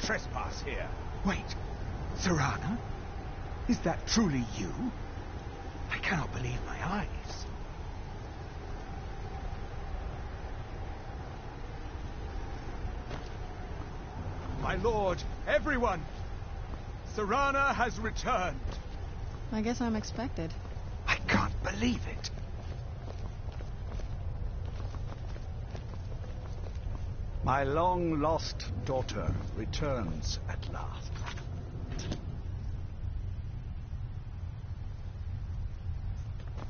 trespass here. Wait, Serana? Is that truly you? I cannot believe my eyes. My lord, everyone! Serana has returned. I guess I'm expected. I can't believe it. My long-lost daughter returns at last.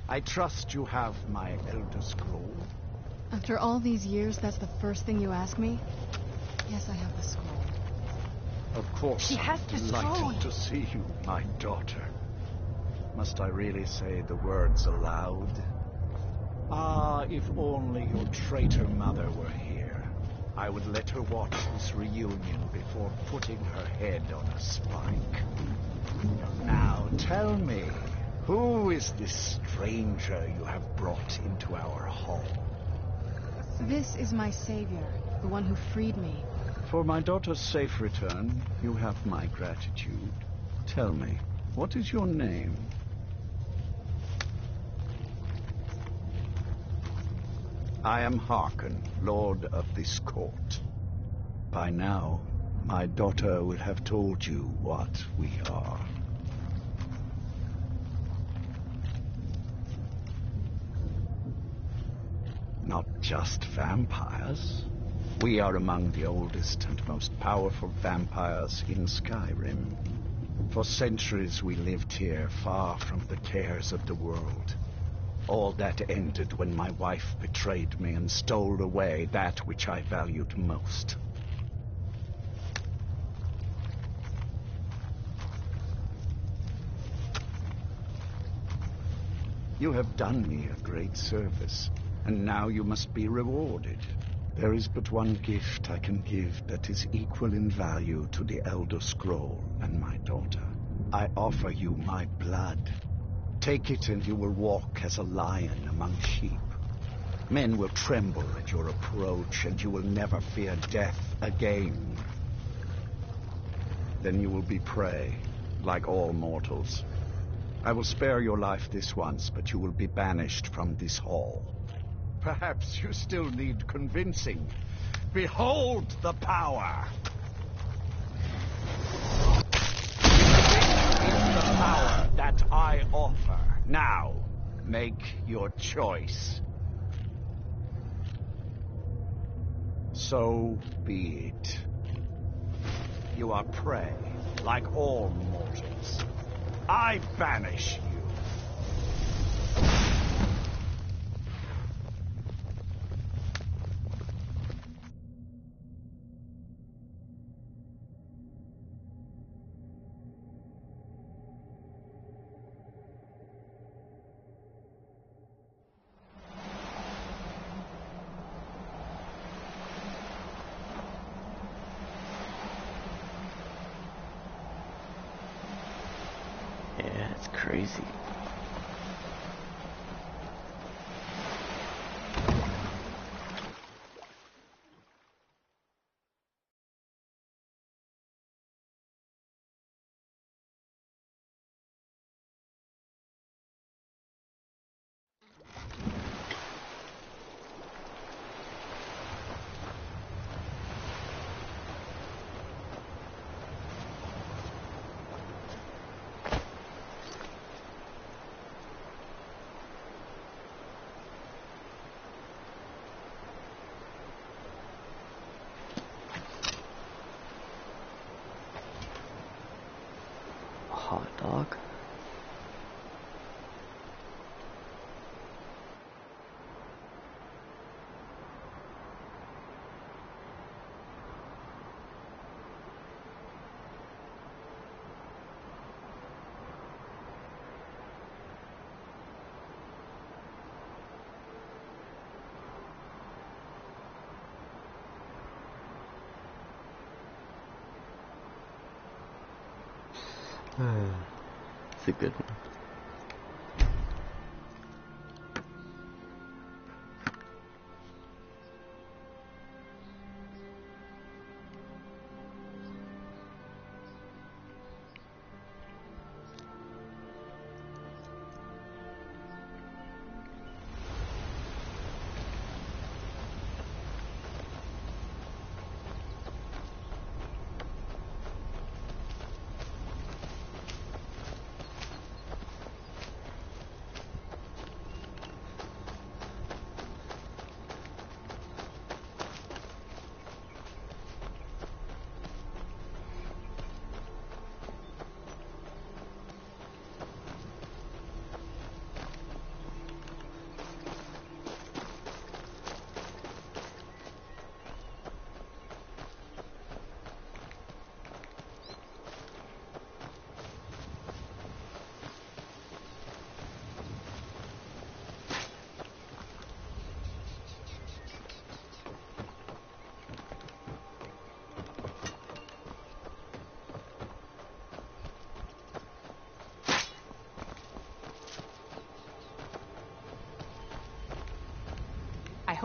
I trust you have my Elder Scroll. After all these years, that's the first thing you ask me? Yes, I have the scroll. Of course, She has I'm the delighted scroll. to see you, my daughter. Must I really say the words aloud? Ah, if only your traitor mother were here. I would let her watch this reunion before putting her head on a spike. Now, tell me, who is this stranger you have brought into our hall? This is my savior, the one who freed me. For my daughter's safe return, you have my gratitude. Tell me, what is your name? I am Harkon, Lord of this court. By now, my daughter will have told you what we are. Not just vampires. We are among the oldest and most powerful vampires in Skyrim. For centuries we lived here, far from the cares of the world. All that ended when my wife betrayed me and stole away that which I valued most. You have done me a great service, and now you must be rewarded. There is but one gift I can give that is equal in value to the Elder Scroll and my daughter. I offer you my blood. Take it and you will walk as a lion among sheep. Men will tremble at your approach and you will never fear death again. Then you will be prey, like all mortals. I will spare your life this once, but you will be banished from this hall. Perhaps you still need convincing. Behold the power! This is the power that I offer. Now, make your choice. So be it. You are prey, like all mortals. I banish you. Yeah, it's crazy. Hot dog? It's a good one.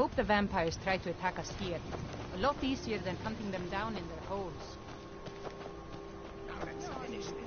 hope the vampires try to attack us here. A lot easier than hunting them down in their holes. Now let's finish this.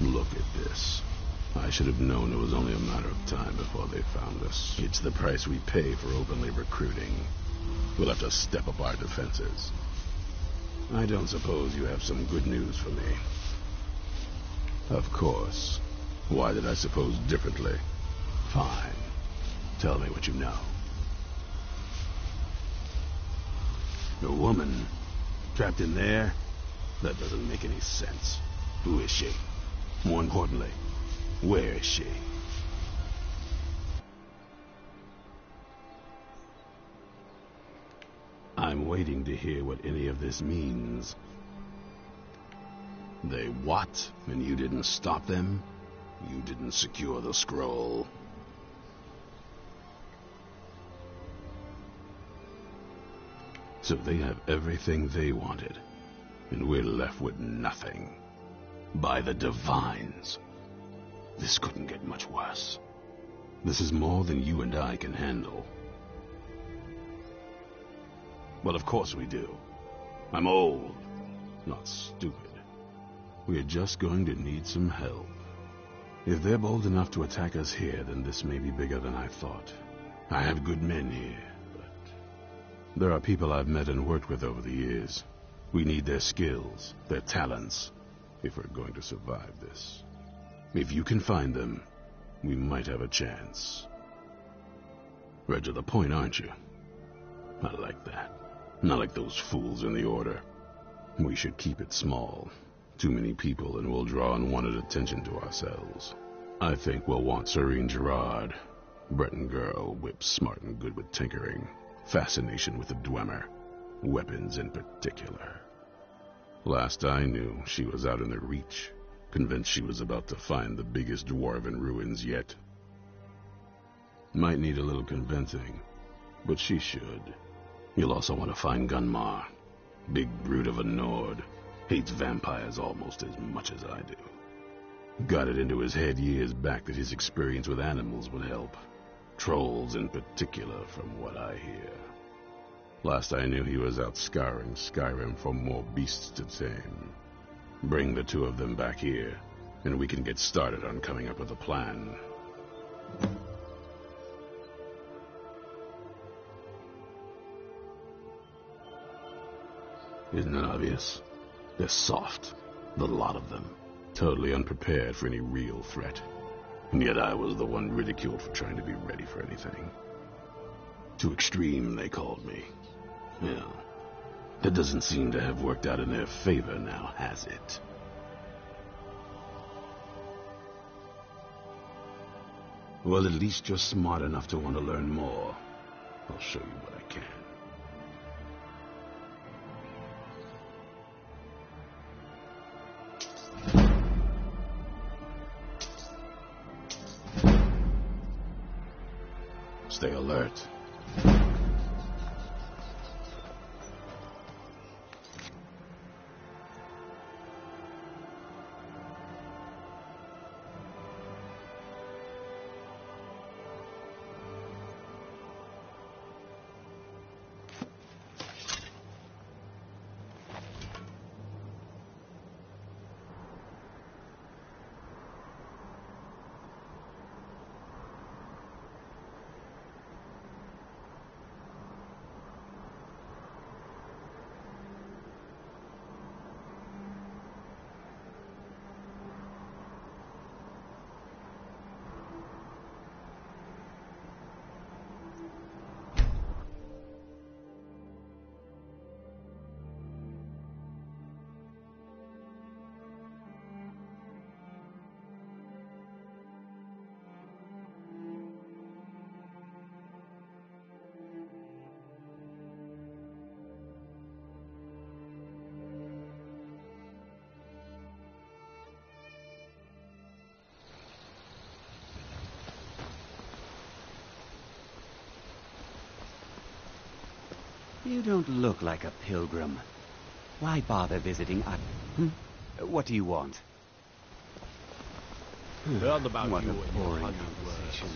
Look at this. I should have known it was only a matter of time before they found us. It's the price we pay for openly recruiting. We'll have to step up our defenses. I don't suppose you have some good news for me. Of course. Why did I suppose differently? Fine. Tell me what you know. A woman? Trapped in there? That doesn't make any sense. Who is she? More importantly, where is she? I'm waiting to hear what any of this means. They what? And you didn't stop them? You didn't secure the scroll? So they have everything they wanted, and we're left with nothing. By the Divines. This couldn't get much worse. This is more than you and I can handle. Well, of course we do. I'm old, not stupid. We're just going to need some help. If they're bold enough to attack us here, then this may be bigger than I thought. I have good men here, but there are people I've met and worked with over the years. We need their skills, their talents, if we're going to survive this. If you can find them, we might have a chance. Right to the point, aren't you? I like that. Not like those fools in the Order. We should keep it small. Too many people and we'll draw unwanted attention to ourselves. I think we'll want Serene Gerard. Breton girl, whip smart and good with tinkering. Fascination with the Dwemer. Weapons in particular. Last I knew, she was out in the Reach, convinced she was about to find the biggest dwarven ruins yet. Might need a little convincing, but she should. You'll also want to find Gunmar. Big brute of a Nord. Hates vampires almost as much as I do. Got it into his head years back that his experience with animals would help. Trolls in particular, from what I hear. Last I knew, he was out scouring Skyrim for more beasts to tame. Bring the two of them back here, and we can get started on coming up with a plan. Isn't it obvious? They're soft, the lot of them. Totally unprepared for any real threat. And yet I was the one ridiculed for trying to be ready for anything. Too extreme, they called me. Well, that doesn't seem to have worked out in their favor now, has it? Well, at least you're smart enough to want to learn more. I'll show you what I can. Stay alert. You don't look like a pilgrim. Why bother visiting us? What do you want? Heard about What you a and your boring honey conversation.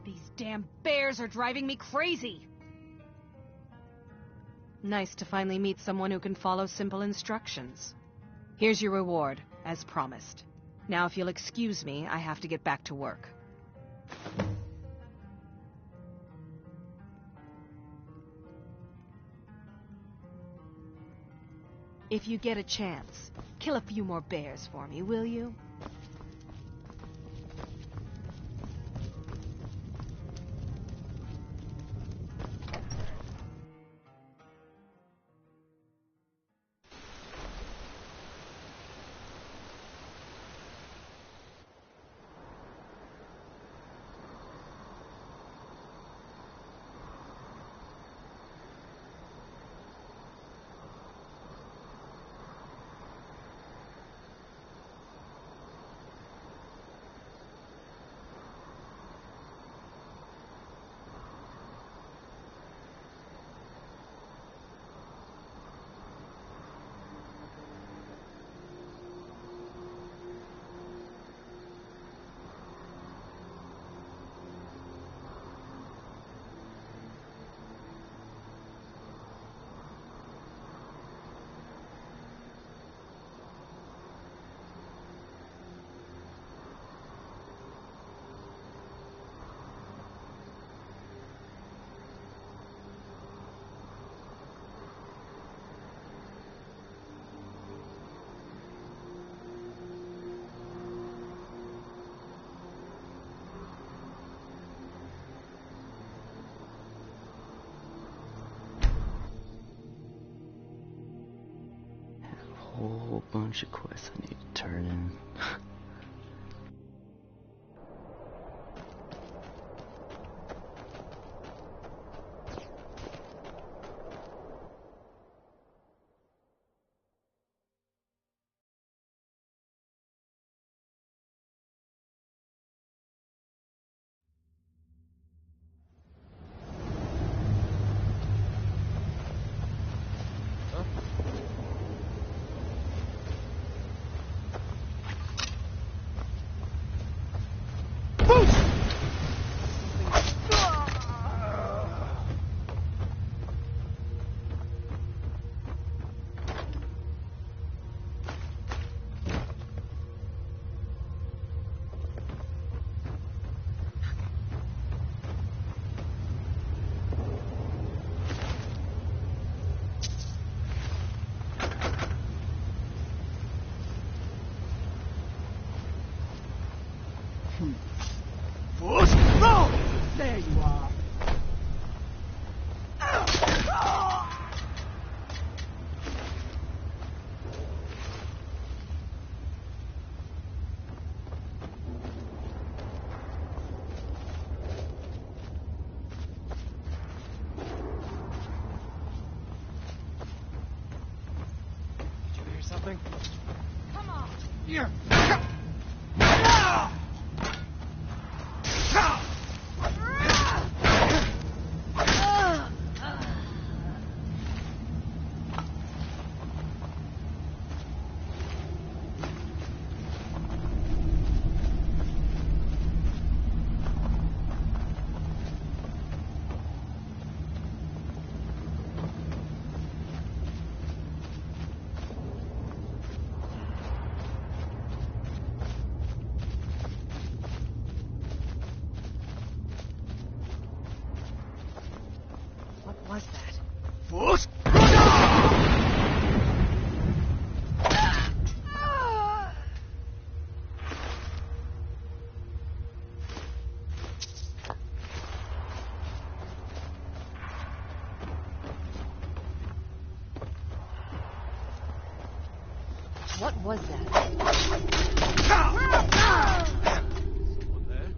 These damn bears are driving me crazy! Nice to finally meet someone who can follow simple instructions. Here's your reward, as promised. Now if you'll excuse me, I have to get back to work. If you get a chance, kill a few more bears for me, will you? Whole bunch of quests I need to turn in. There you are. Did you hear something? Come on! Here! What was that? Force. What was that? Someone there?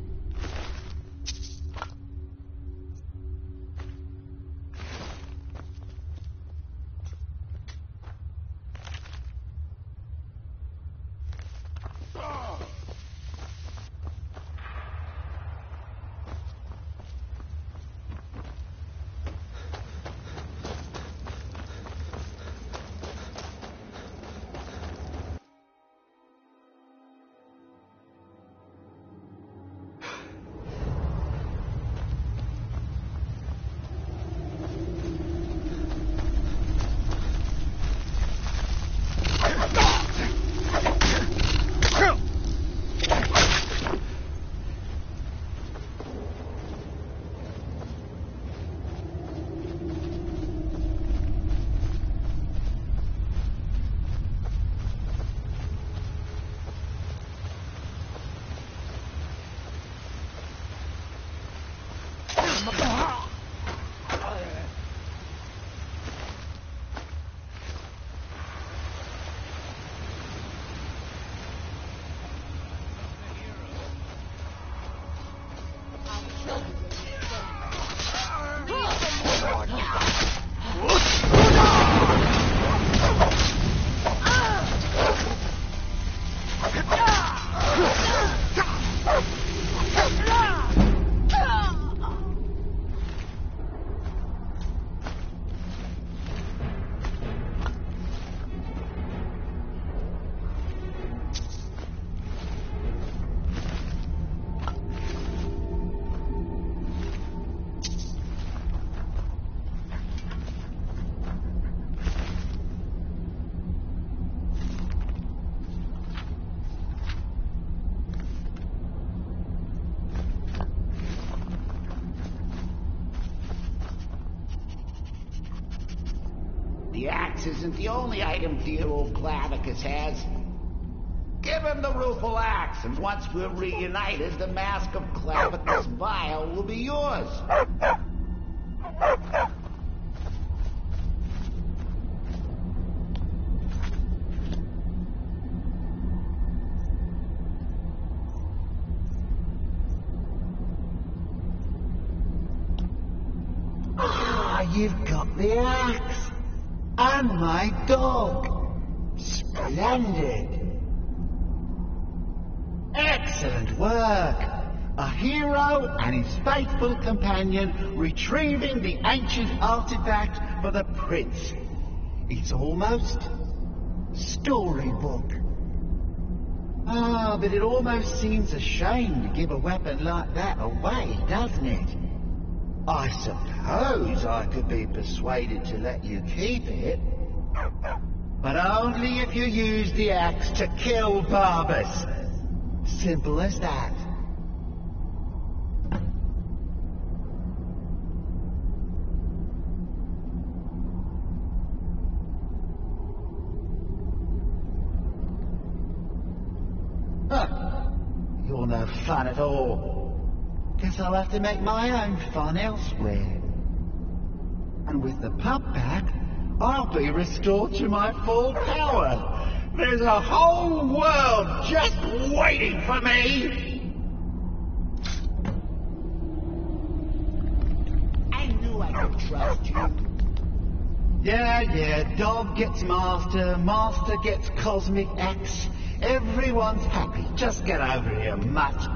The axe isn't the only item dear old Clavicus has. Give him the rueful axe, and once we're reunited, the mask of Clavicus Vile will be yours. You've got the axe. And my dog. Splendid. Excellent work. A hero and his faithful companion retrieving the ancient artifact for the prince. It's almost storybook. Ah, but it almost seems a shame to give a weapon like that away, doesn't it? I suppose I could be persuaded to let you keep it. But only if you use the axe to kill Barbas. Simple as that. Huh. You're no fun at all. Guess I'll have to make my own fun elsewhere. And with the pup back, I'll be restored to my full power. There's a whole world just waiting for me. I knew I could trust you. Yeah, dog gets master, master gets cosmic axe. Everyone's happy. Just get over here, mutt.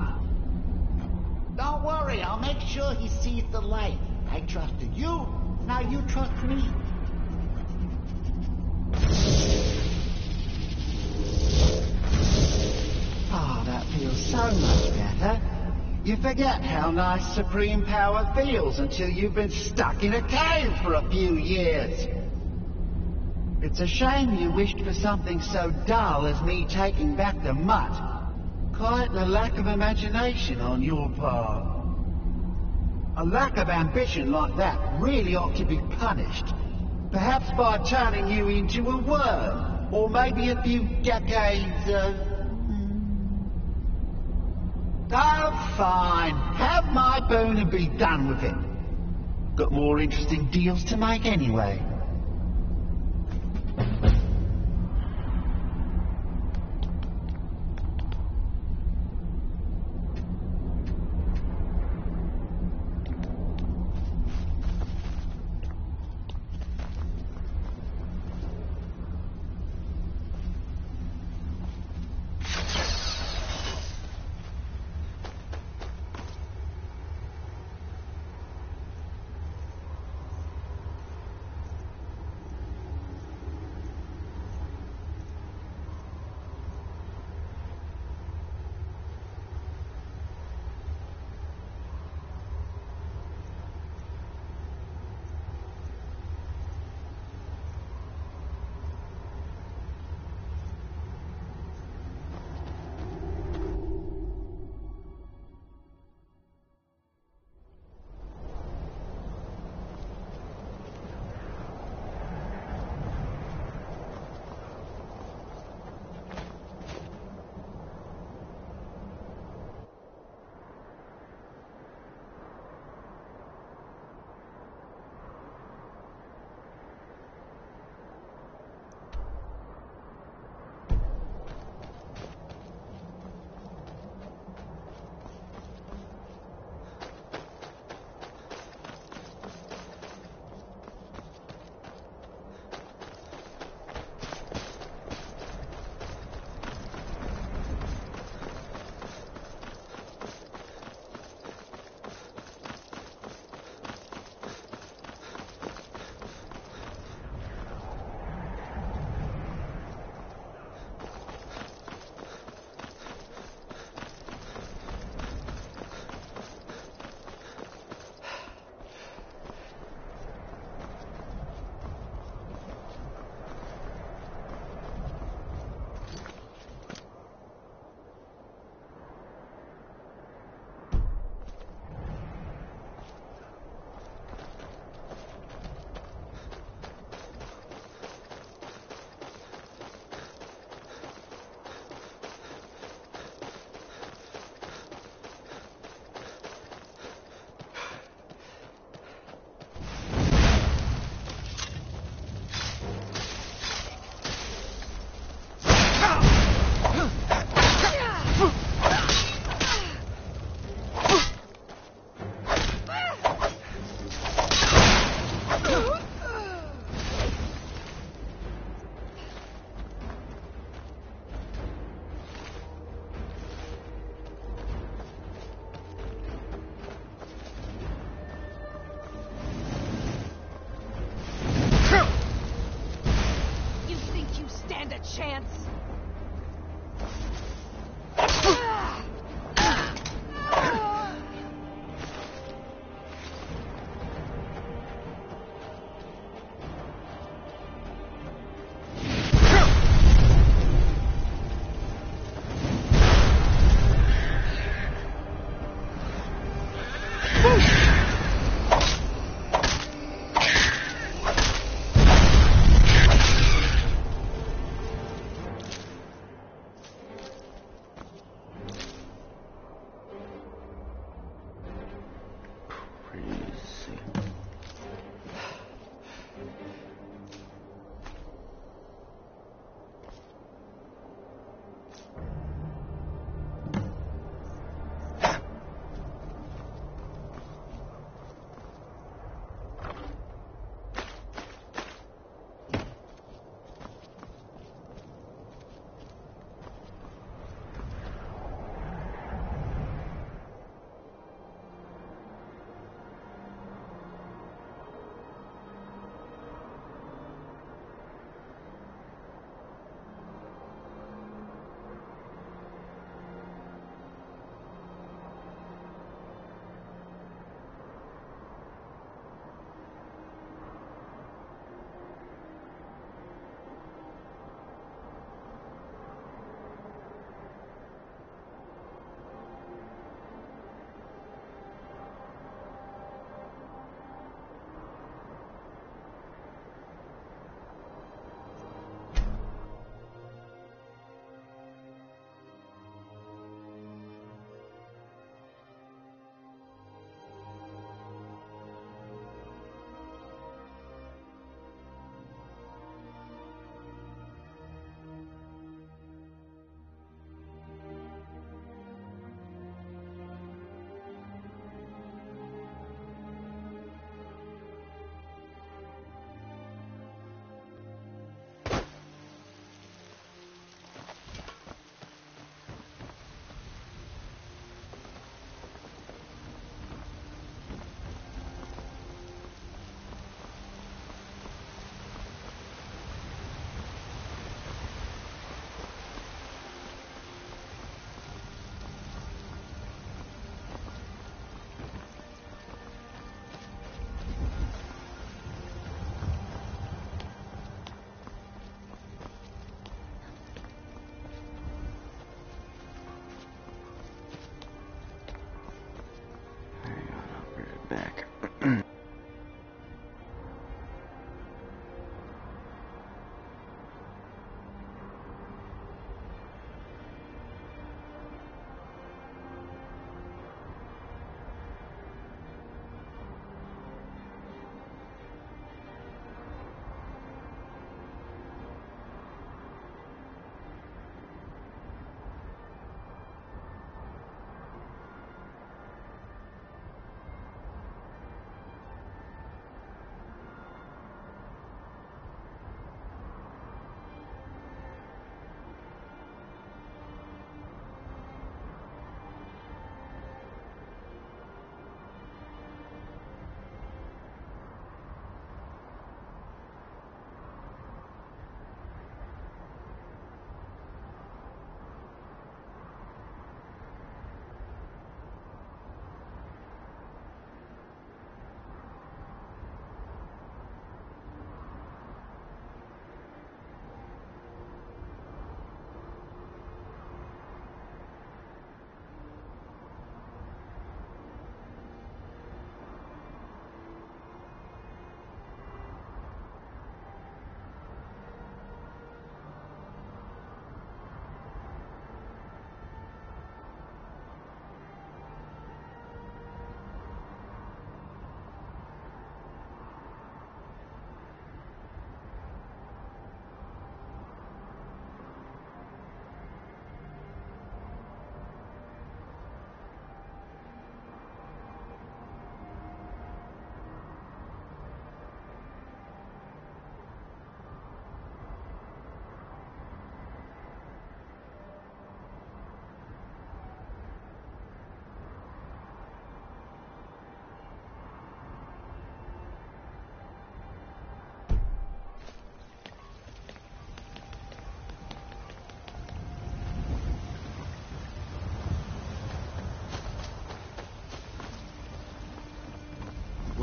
Don't worry, I'll make sure he sees the light. I trusted you, now you trust me. Oh, that feels so much better. You forget how nice supreme power feels until you've been stuck in a cave for a few years. It's a shame you wished for something so dull as me taking back the mutt. Quite the lack of imagination on your part. A lack of ambition like that really ought to be punished. Perhaps by turning you into a worm, or maybe a few decades of... Oh, fine. Have my boon and be done with it. Got more interesting deals to make anyway. chance.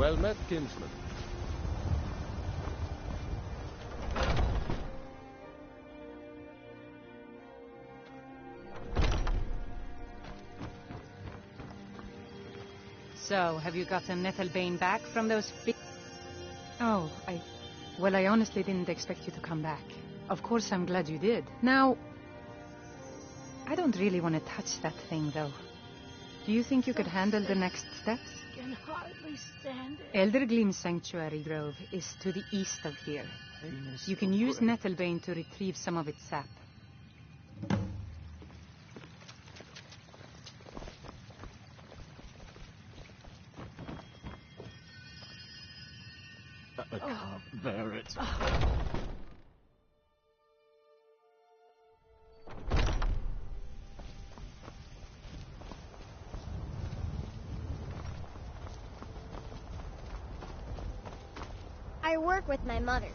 Well met, kinsman. So, have you gotten Nettlebane back from those Oh, Well, I honestly didn't expect you to come back. Of course, I'm glad you did. Now, I don't really want to touch that thing, though. Do you think you could handle the next steps? I can hardly stand it. Eldergleam Sanctuary Grove is to the east of here. You can use Nettlebane to retrieve some of its sap. I can't bear it. I work with my mother.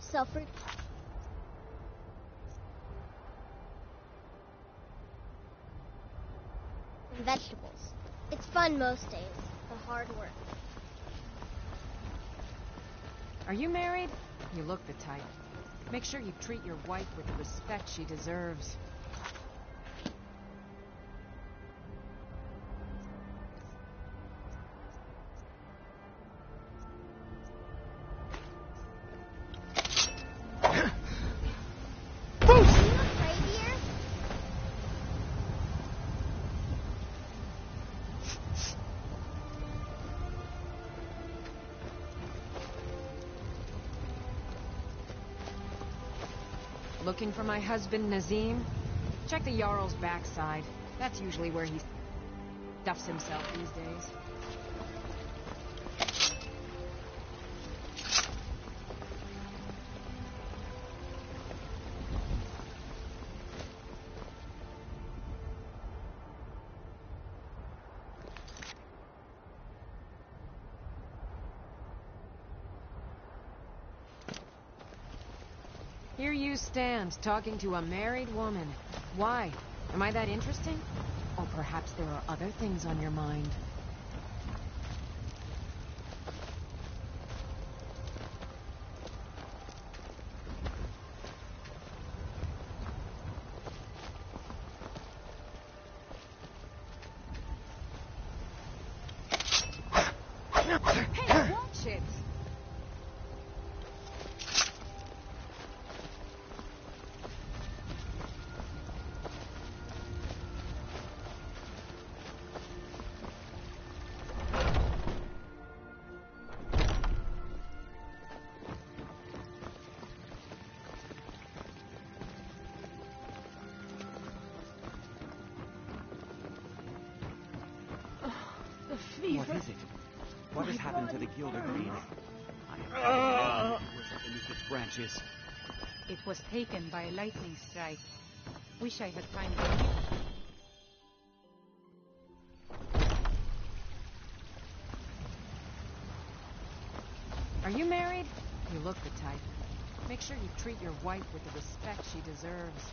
Self-re... and vegetables. It's fun most days, the hard work. Are you married? You look the type. Make sure you treat your wife with the respect she deserves. Looking for my husband, Nazim? Check the Jarl's backside. That's usually where he stuffs himself these days. Here you stand, talking to a married woman. Why? Am I that interesting? Or perhaps there are other things on your mind. Hey, watch it! What is it? What has happened to the Gilder Green? I am beneath its branches. It was taken by a lightning strike. Wish I had time to leave. Are you married? You look the type. Make sure you treat your wife with the respect she deserves.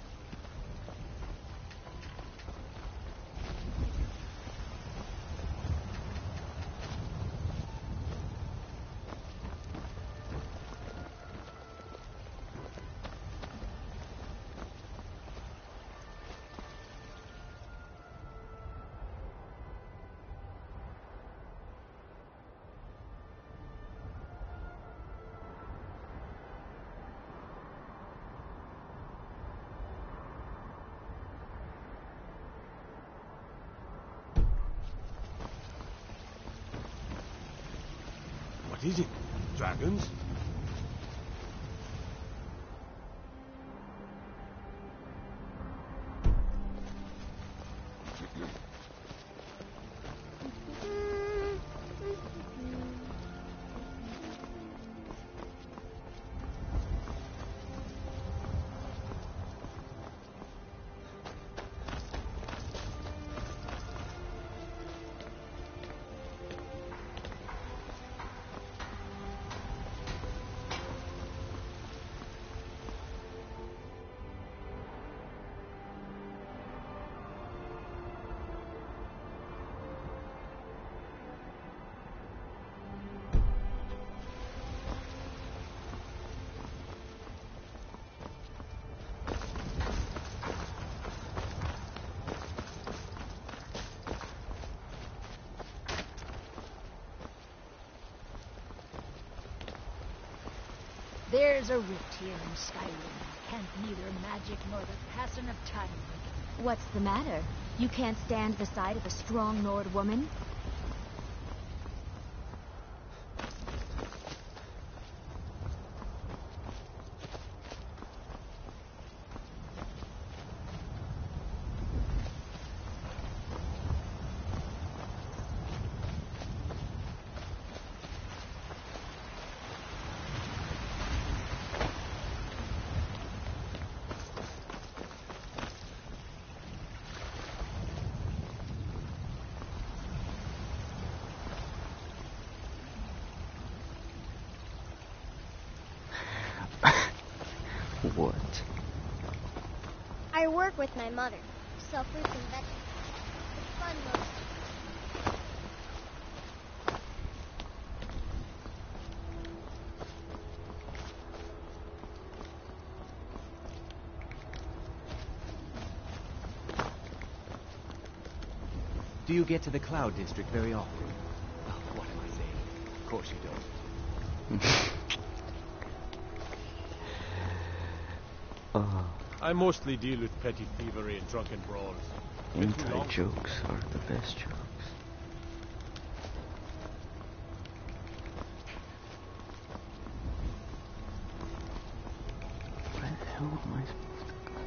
What is it? Dragons? There's a rift here in Skyrim. Can't neither magic nor the passing of time. What's the matter? You can't stand the sight of a strong Nord woman? What? I work with my mother. Sell fruits and vegetables. It's fun most. Do you get to the Cloud District very often? Oh, what am I saying? Of course you don't. I mostly deal with petty thievery and drunken brawls. Inside jokes are the best jokes. Where the hell am I supposed to go?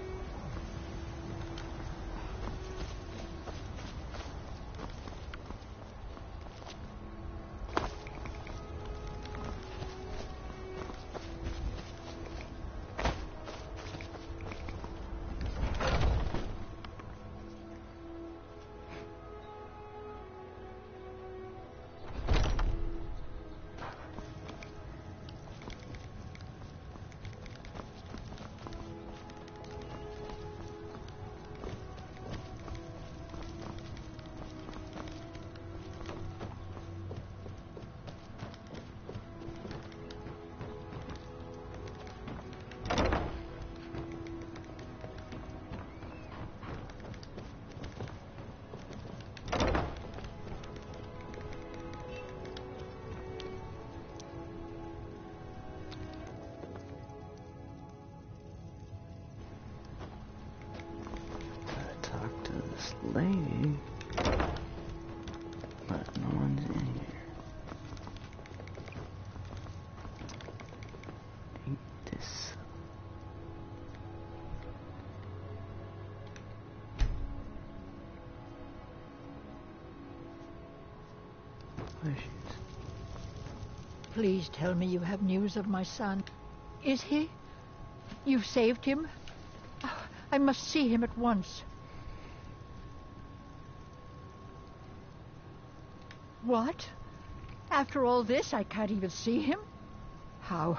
Lady, but no one's in here. Ain't this There she is. Please tell me you have news of my son. Is he? You've saved him? Oh, I must see him at once. What? After all this, I can't even see him? How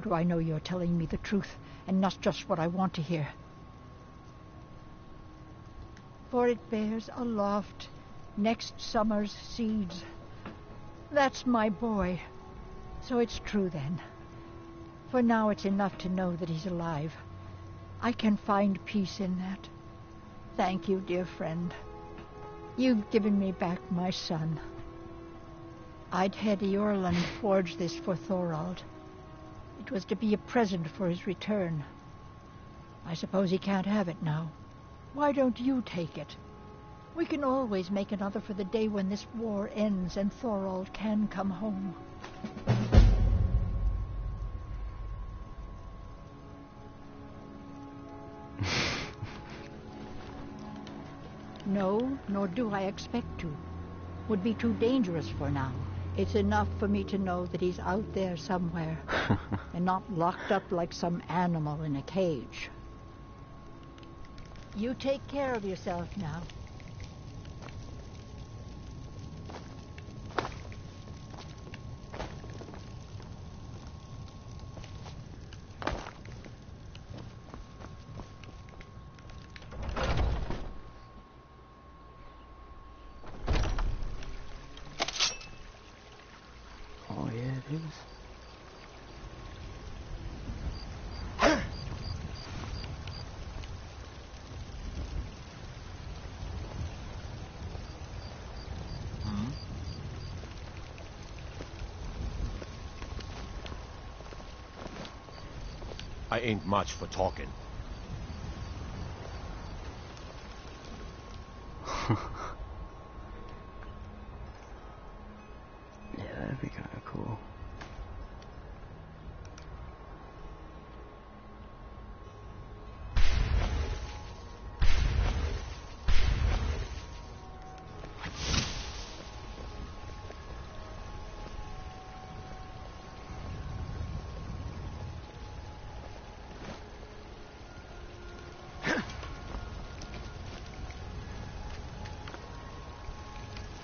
do I know you're telling me the truth and not just what I want to hear? For it bears aloft next summer's seeds. That's my boy. So it's true then. For now it's enough to know that he's alive. I can find peace in that. Thank you, dear friend. You've given me back my son. I'd head Eorl and forge this for Thorald. It was to be a present for his return. I suppose he can't have it now. Why don't you take it? We can always make another for the day when this war ends and Thorald can come home. No, nor do I expect to. Would be too dangerous for now. It's enough for me to know that he's out there somewhere and not locked up like some animal in a cage. You take care of yourself now. Oh yeah, it is. I ain't much for talking. Yeah, that'd be kind of cool.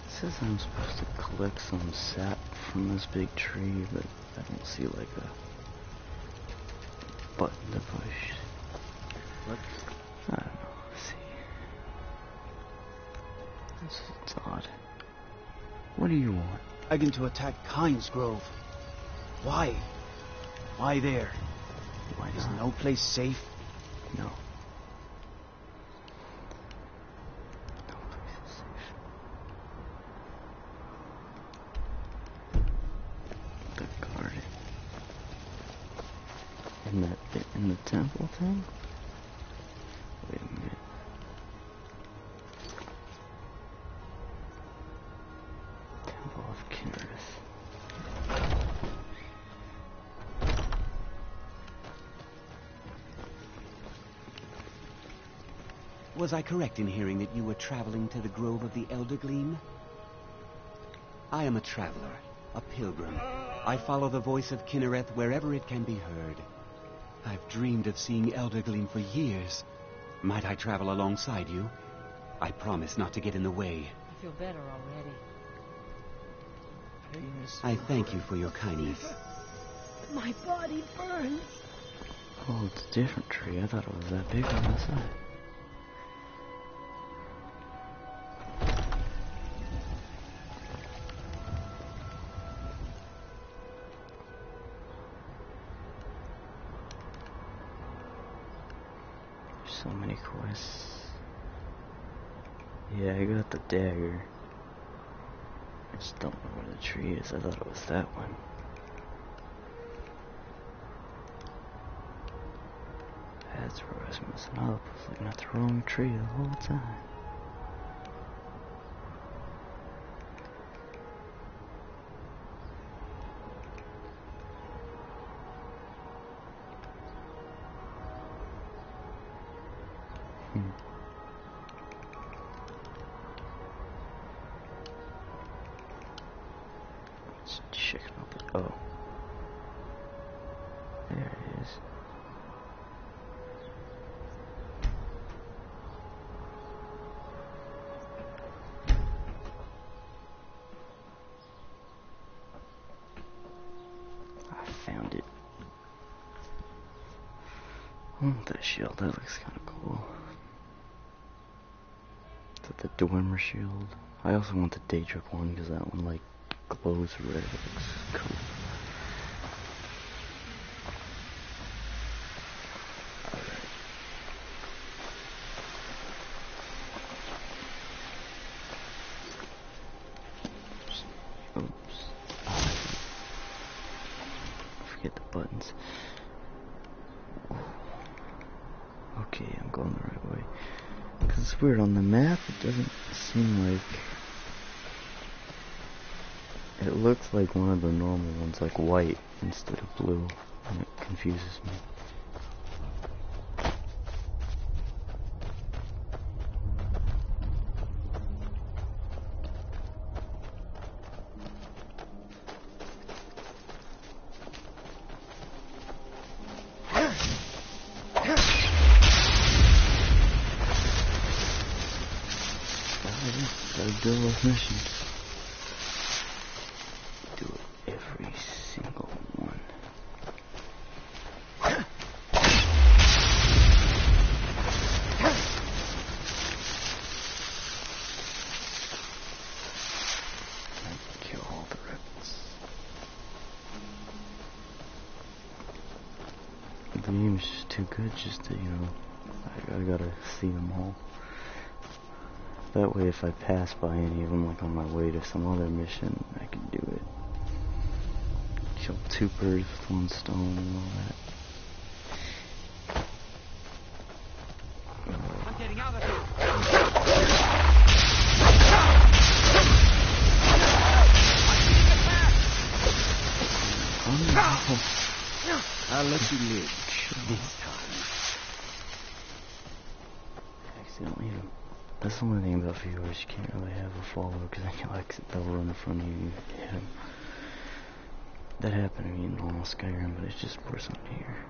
It says I'm supposed to collect some sap from this big tree, but I don't see like a button to push. What? I don't know. Let's see. It's odd. What do you want? Begging to attack Kynes Grove. Why? Why there? Why Is not? no place safe? No. In that bit in the temple thing? Wait a minute. Temple of Kinnereth. Was I correct in hearing that you were traveling to the Grove of the Elder Gleam? I am a traveler, a pilgrim. I follow the voice of Kinnereth wherever it can be heard. I've dreamed of seeing Elder Gleam for years. Might I travel alongside you? I promise not to get in the way. I feel better already. I thank you for your kindness. My body burns. Oh, it's a different tree. I thought it was that big on the side. So many quests. Yeah, I got the dagger. I just don't know where the tree is. I thought it was that one. That's where I was messing up. I was looking at the wrong tree the whole time. Just checking out the... Oh. There it is. I found it. Oh, that shield, that looks kind of cool. Is that the Dwemer shield? I also want the Daedric one because that one like glows red. It looks cool. Oops. Forget the buttons. Okay, I'm going the right way. Because it's weird, on the map it doesn't seem like... It looks like one of the normal ones, like white instead of blue, and it confuses me. Gotta do those missions. Do it every single one. And kill all the rebels. The game's just too good just to, you know, I gotta see them all. That way if I pass by any of them, like on my way to some other mission, I can do it. Kill two birds with one stone and all that. I'll let you live this time. Accidentally hit him. That's the only thing about viewers, you can't really have a follow because then they'll run in front of you and you hit them. That happened to me in normal Skyrim, but it's just worse on here.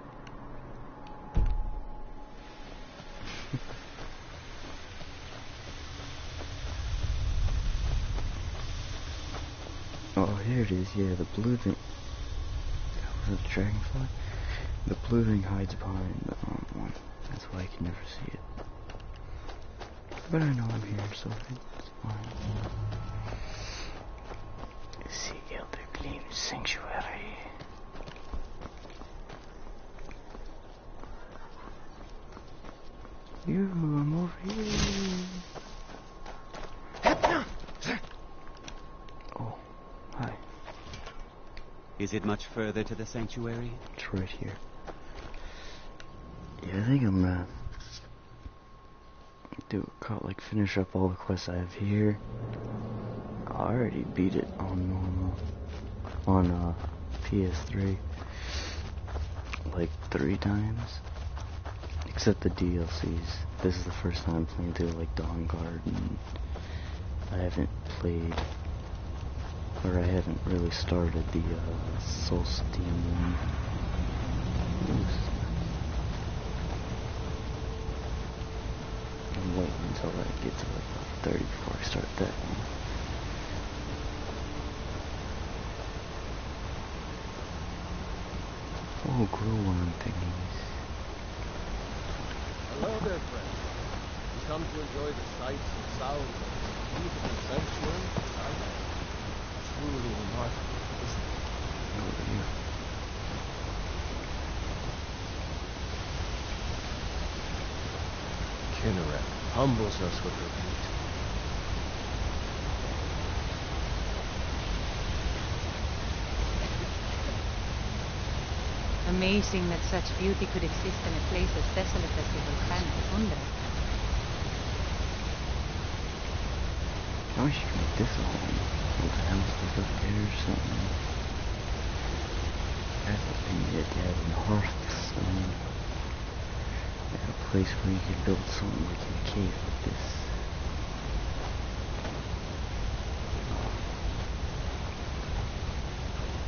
Oh, here it is, yeah, the blue thing. Was it a dragonfly? The blue thing hides behind the one. That's why I can never see it. But I know I'm here, so it's fine. The Elder Gleam Sanctuary. I'm over here. Oh, hi. Is it much further to the sanctuary? It's right here. Yeah, I think I'm gonna finish up all the quests I have here. I already beat it on normal, on PS3, like 3 times, except the DLCs. This is the first time I'm playing through like Dawn Guard, and I haven't played, or I haven't really started the Solstium one. I'm waiting until I get to like 30 before I start that one. Oh, glowworm thingies. Hello there, friend. You come to enjoy the sights and sounds of this beautiful sanctuary? Truly remarkable, isn't it? Over here. Kinneret humbles us with her beauty. Amazing that such beauty could exist in a place as desolate as the volcanic tundra. I wish you could make this a home. With a house like up there or something. That's the thing you had to have in hearths. A place where you could build something like in a cave like this.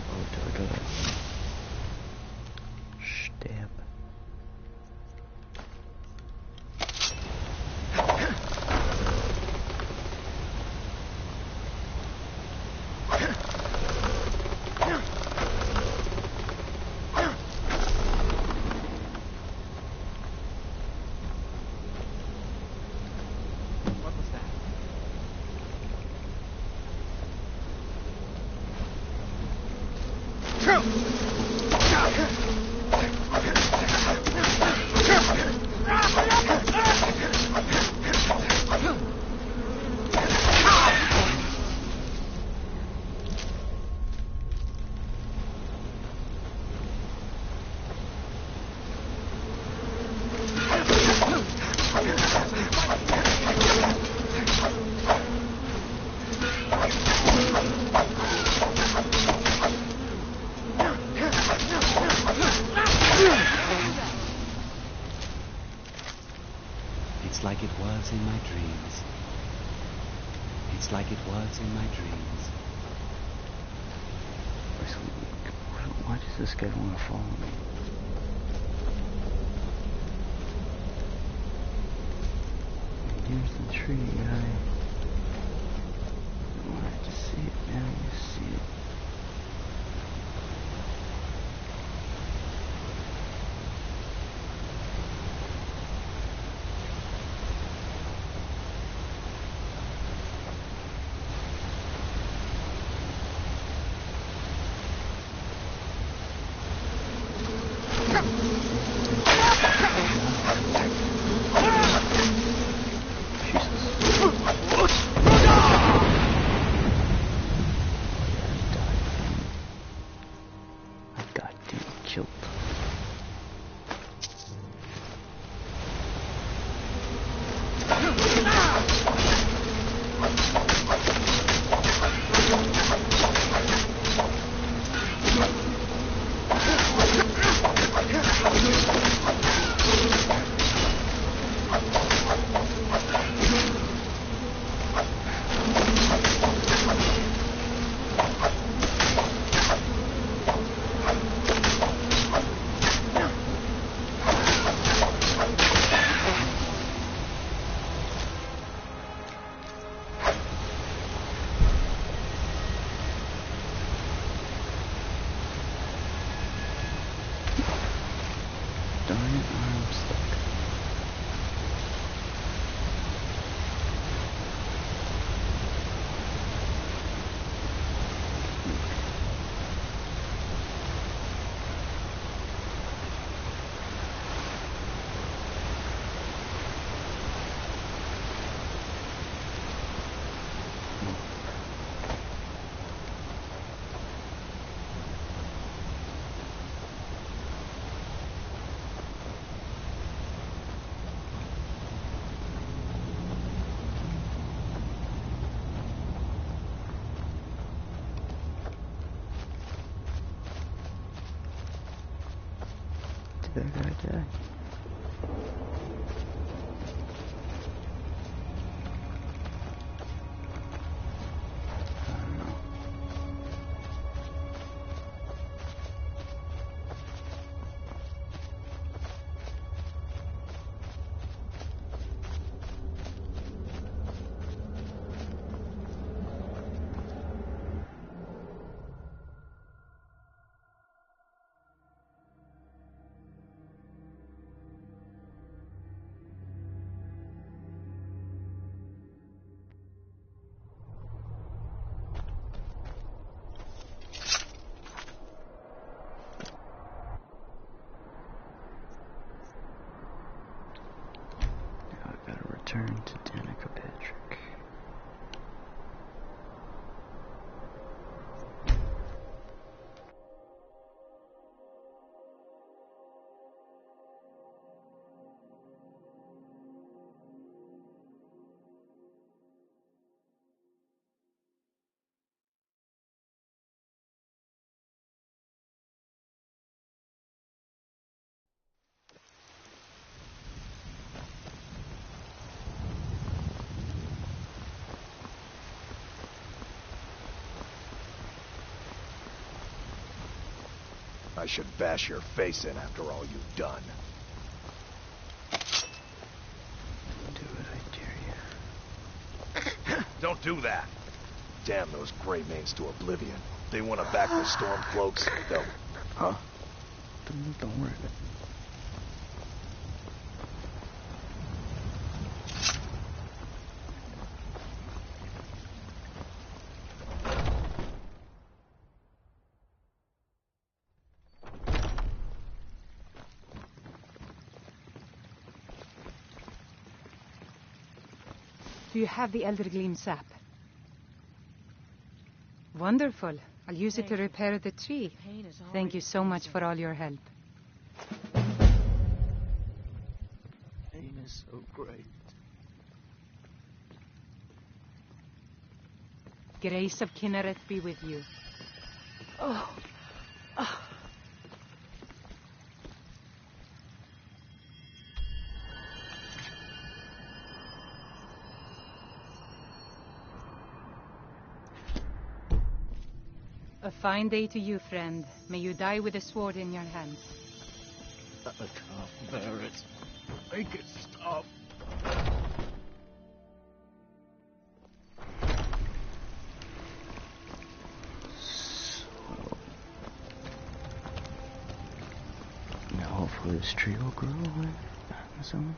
Oh, do I gotta stab? It's like it was in my dreams. It's like it was in my dreams. Why does this guy want to follow me? Here's the tree guy. I wanted to see it, now you see it. I'm stuck. Did that guy die? Return to Danica Patrick. I should bash your face in after all you've done. Do it, I dare you. Don't do that. Damn those Grey Manes to oblivion. They want to back the Stormcloaks. They'll... Huh? Don't worry. Do you have the Elder Gleam sap? Wonderful. I'll use it to repair the tree. Thank you so much for all your help. Pain is so great. Grace of Kinneret be with you. Oh. Oh. A fine day to you, friend. May you die with a sword in your hand. I can't bear it. Make it stop. Now hopefully this tree will grow in the summer.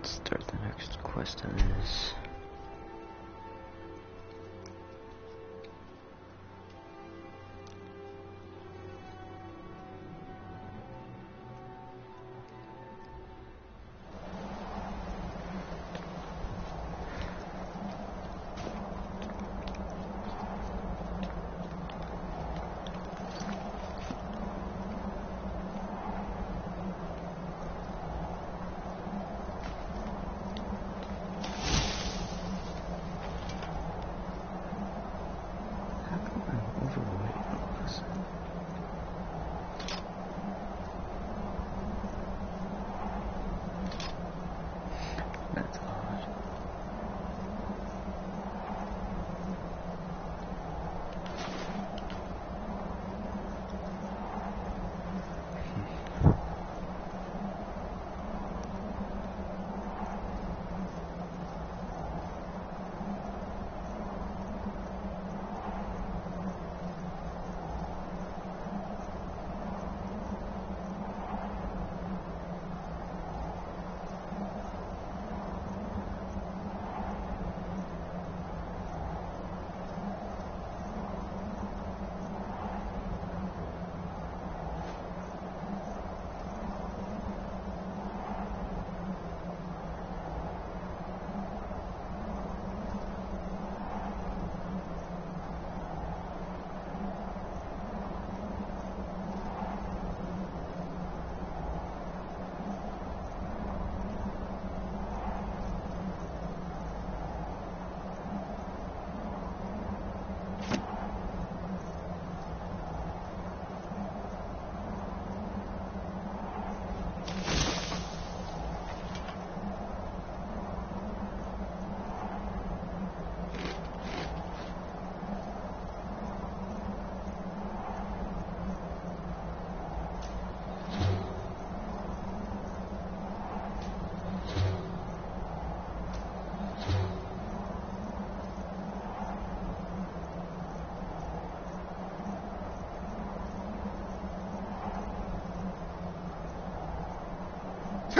Start the next quest on this.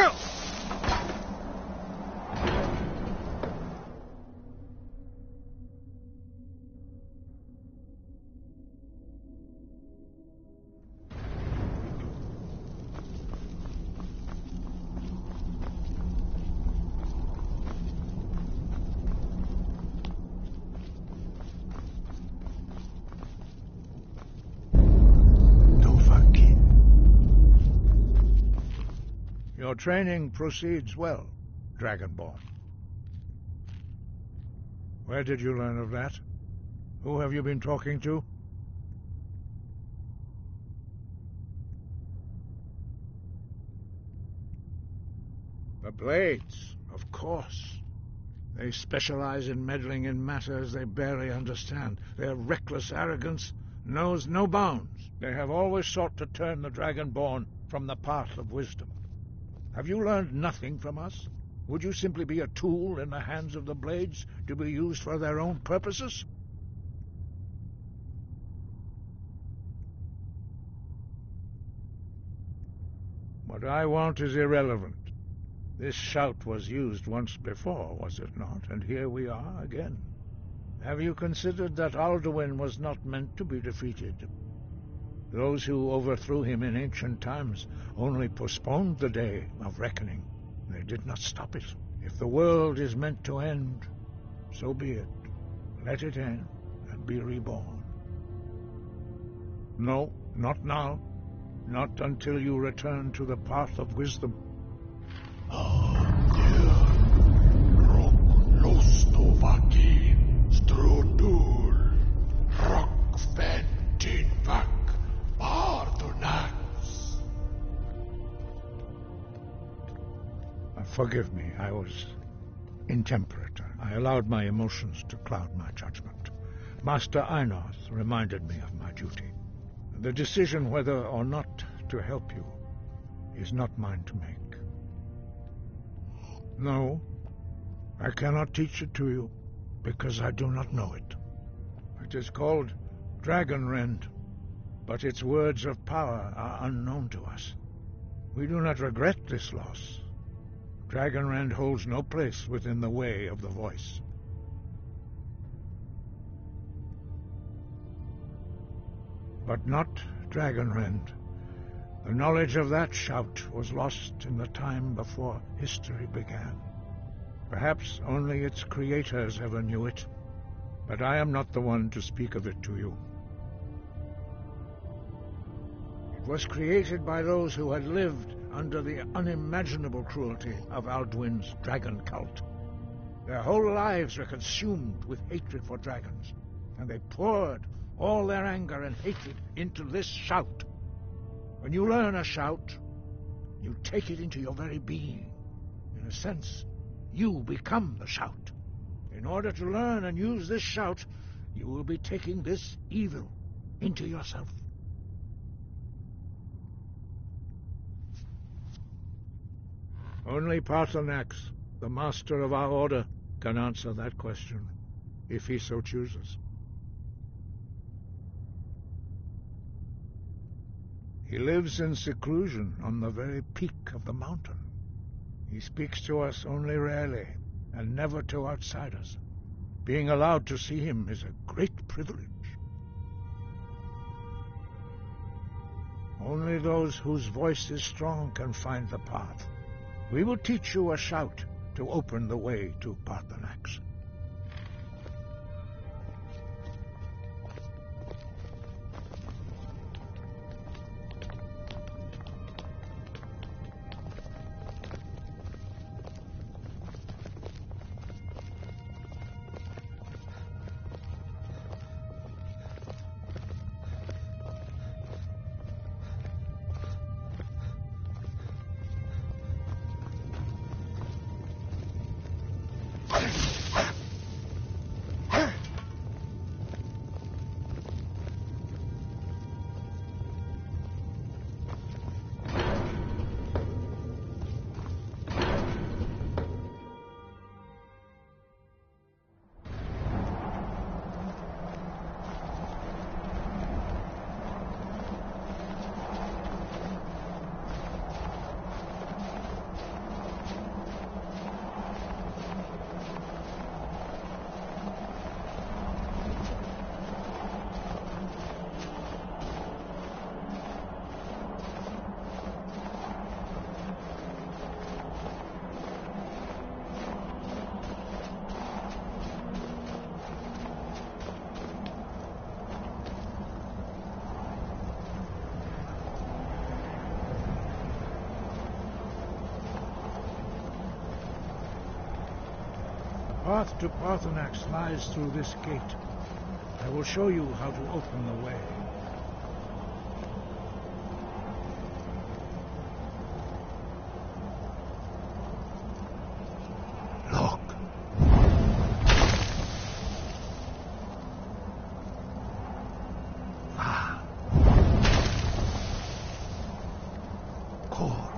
Go! Your training proceeds well, Dragonborn. Where did you learn of that? Who have you been talking to? The Blades, of course. They specialize in meddling in matters they barely understand. Their reckless arrogance knows no bounds. They have always sought to turn the Dragonborn from the path of wisdom. Have you learned nothing from us? Would you simply be a tool in the hands of the Blades to be used for their own purposes? What I want is irrelevant. This shout was used once before, was it not? And here we are again. Have you considered that Alduin was not meant to be defeated? Those who overthrew him in ancient times only postponed the day of reckoning. They did not stop it. If the world is meant to end, so be it. Let it end and be reborn. No, not now. Not until you return to the path of wisdom. Forgive me, I was intemperate. I allowed my emotions to cloud my judgment. Master Einorth reminded me of my duty. The decision whether or not to help you is not mine to make. No, I cannot teach it to you, because I do not know it. It is called Dragonrend, but its words of power are unknown to us. We do not regret this loss. Dragonrend holds no place within the way of the voice. But not Dragonrend. The knowledge of that shout was lost in the time before history began. Perhaps only its creators ever knew it, but I am not the one to speak of it to you. It was created by those who had lived under the unimaginable cruelty of Alduin's dragon cult. Their whole lives were consumed with hatred for dragons, and they poured all their anger and hatred into this shout. When you learn a shout, you take it into your very being. In a sense, you become the shout. In order to learn and use this shout, you will be taking this evil into yourself. Only Paarthurnax, the master of our order, can answer that question, if he so chooses. He lives in seclusion on the very peak of the mountain. He speaks to us only rarely, and never to outsiders. Being allowed to see him is a great privilege. Only those whose voice is strong can find the path. We will teach you a shout to open the way to Paarthurnax. path to Parthenax lies through this gate. I will show you how to open the way. Look. Core.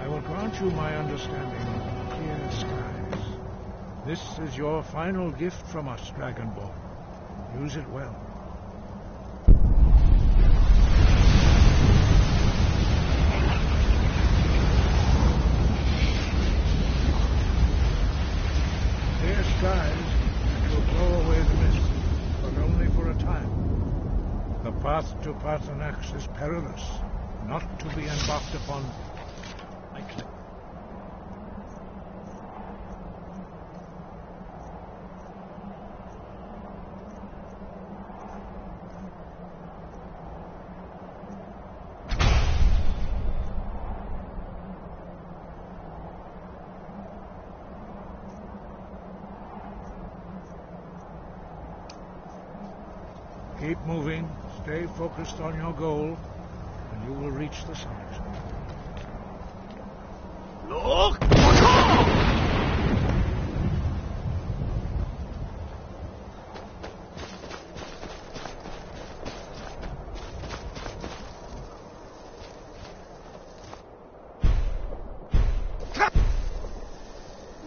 I will grant you my understanding of clear skies. This is your final gift from us, Dragonborn. Use it well. Clear skies will blow away the mist, but only for a time. The path to Parthenax is perilous, not to be embarked upon lightly. Keep moving, stay focused on your goal, and you will reach the summit. Look!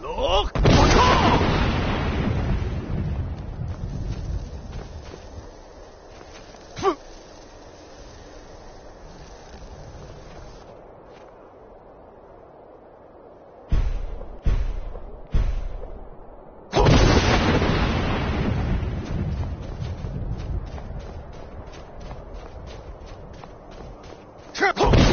Look! Triple!